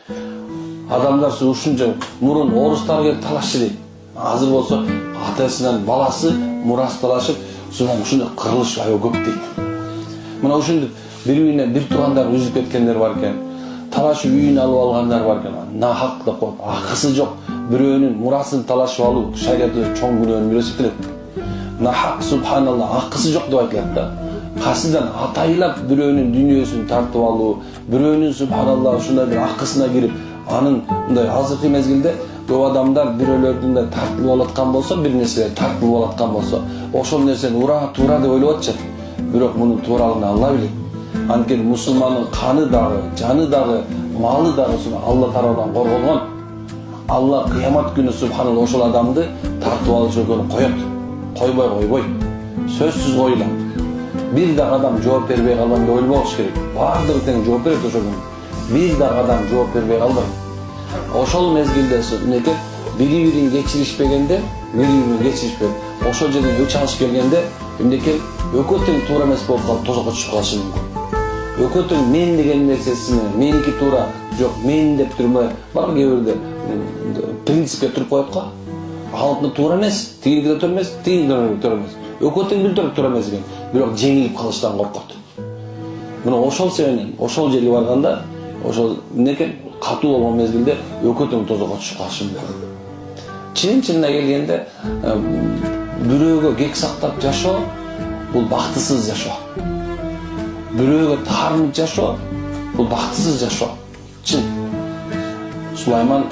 Адамдар ушунча мурун орустар келип талашчу дейт. Азыр болсо атасынан баласы мурас талашып, ушундай кырылыш аябай көп дейт. Мына ушундук бири-бирине бир туугандар үзүп кеткендер бар экен. Талашып үйүн алып алгандар бар экен. Нахак деп коюп, акысы жок бирөөнүн мурасын талашып алуу шариатта чоң күнөөнү билесиңер. Нахак субханалла акысы жок деп айтылат да. Касыдан атайлап бирөөнүн дүйнөсүн тартып алуу, бирөөнүн субханалла ушундай бир акысына кирип, анын мындай азыркы мезгилде көп адамдар бирөөлөрдүн да тартылып алаткан болсо, бир нерселер тартылып алаткан болсо, ошол нерсени туура деп ойлоп атышат. Бирок мунун тууралыгын Алла билет. Анткени мусулмандын каны дагы, жаны дагы, малы дагы Алла тарабынан корголгон. Алла кыямат күнү субханалла ошол адамды тартып алышы экенин коет. Койбой. Сөзсүз коюлат. Бир дагы адам жооп бербей калган деп ойлобош керек. Баардыгы тең жооп берет ошол күнү. Бир дагы адам жооп бербей калбайт. Ошол мезгилде неке бири-бирин кечиришпегенде, ошол жерден өч алыш келгенде, эмнеке экөө тең туура эмес болуп калып тозокко түшүп калышы мүмкүн. Экөө тең мен деген нерсесини, меники туура, жок мен деп турмай, бар кээ бирде принципке туруп коет го. Алыпны туура эмес, тигиники да туура эмес, тигиники туура эмес. Экөө тең билдирип туура эмес экен, бирок жеңилип калыштан коркот. Мына ошол себептен, ошол жерге барганда, ошол неке катуу болгон мезгилде экөө тең тозокко түшүп калышы мүмкүн. Чын-чынына келгенде, бирөөгө кек сактап жашоо бул бактысыз жашоо. Бирөөгө таарынып жашоо бул бактысыз жашоо. Чын. Сулайман